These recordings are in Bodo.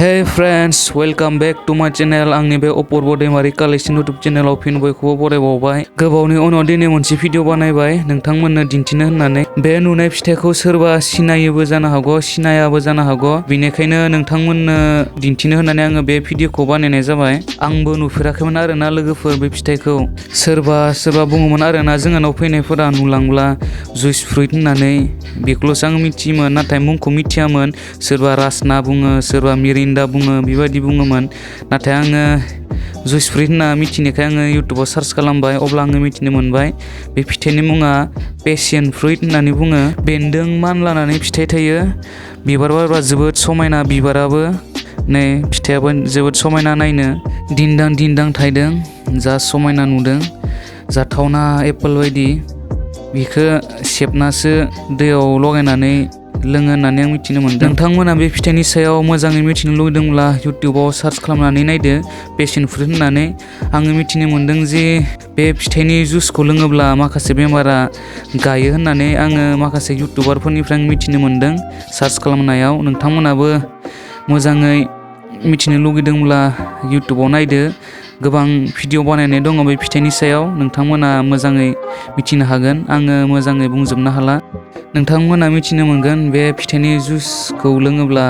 Hey friends, welcome back to my channel. आंनि बे अपूर्व दैमारि कालेक्शन YouTube चेनेलाव फिन बयखौबो बरायबावबाय। गोबावनि उनाव दिनै मोनसे भिडिअ बानायबाय नोंथांमोननो दिन्थिनो होननानै। बे नुनाय फिथाइखौ सोरबा सिनायोबो जानो हागौ, सिनायाबो जानो हागौ। बेनिखायनो नोंथांमोननो दिन्थिनो होननानै आङो बे भिडिअखौ बानायनाय जाबाय। आंबो नुफेराखैमोन आरोना लोगोफोर बे फिथाइखौ। सोरबा बुङोमोन आरोना जोंहानाव फैनायफोरा नुलांब्ला जुइस फ्रुइट होननानै। बेखौल'सो आं मिथियोमोन, नाथाय मुंखौ मिथियामोन। सोरबा रासना बुङो, सोरबा मिरिन्दा बुङो, बेबायदि बुङोमोन। नाथाय आङो जुइस फ्रुइट होनना मिथिनायखाय आङो इउटुबाव सार्च खालामबाय, अब्ला आङो मिथिनो मोनबाय बे फिथाइनि मुङा पेसियन फ्रुइट होननानै बुङो। बेन्दों मानलानानै फिथाइ थायो। बिबार बारबा जोबोद समायना बिबाराबो। नै फिथाइयाबो जोबोद समायना नायनो, दिन्दां दिन्दां थायदों, जा समायना नुदों, जाथावना एप्पल बायदि। बिखौ सेबनासो दैयाव लगायनानै लोङो होननानै आं मिथिनो मोनदों। नोंथांमोना बे फिथाइनि सायाव मोजाङै मिथिनो लुगैदोंब्ला इउटुबाव सार्च खालामनानै नायदो पेसियन फ्रुइट होननानै। आङो मिथिनो मोनदों जे बे फिथाइनि जुसखौ लोङोब्ला माखासे बेमारा गायो होननानै आङो माखासे इउटुबारफोरनिफ्राय मिथिनो मोनदों सार्च खालामनायाव। नोंथांमोनाबो मोजाङै मिथिनो लुगैदोंब्ला इउटुबाव नायदो। गोबां भिडिअ बानायनाय दङ बे फिथाइनि सायाव, नोंथांमोना मोजाङै मिथिनो हागोन। आङो मोजाङै बुंजोबनो हाला। नोंथांमोना मिथिनो मोनगोन बे फिथाइनि जुसखौ लोङोब्ला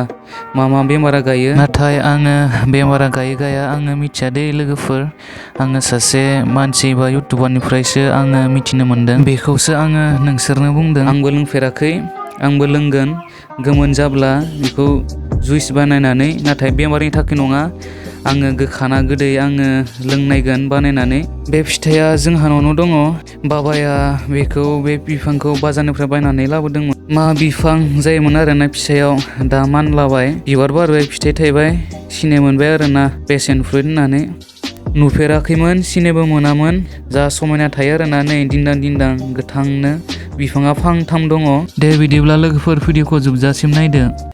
मा बेमारा गायो। नाथाय आङो बेमारा गायो गाया आङो मिथिया दे लोगोफोर। आङो सासे मानसि बा इउटुबारनिफ्रायसो आङो मिथिनो मोनदों। बेखौसो आङो नोंसोरनो बुंदों। आंबो लोंफेराखै, आंबो लोंगोन गोमोन जाब्ला बेखौ जुइस बानायनानै। नाथाय बेमारनि थाखाय नङा, आङो गोखाना गोदै आङो लोंनायगोन बानायनानै। बे फिथाइया जोंहानावनो दङ। बाबाया बेखौ बे बिफांखौ बाजारनिफ्राय बायनानै लाबोदोंमोन। मा बिफां जायोमोन आरोना फिसायाव, दा मानलाबाय, बिबार बारबाय, फिथाइ थायबाय, सिनाय मोनबाय आरोना पेसियन फ्रुइट होननानै। नुफेराखैमोन, सिनायबो मोनामोन। जा समायना थायो आरोना, नै दिन्दां दिन्दां गोथांनो। बिफाङा फांथाम दङ। दे बिदिब्ला लोगोफोर भिडिअखौ जोबजासिम नायदो।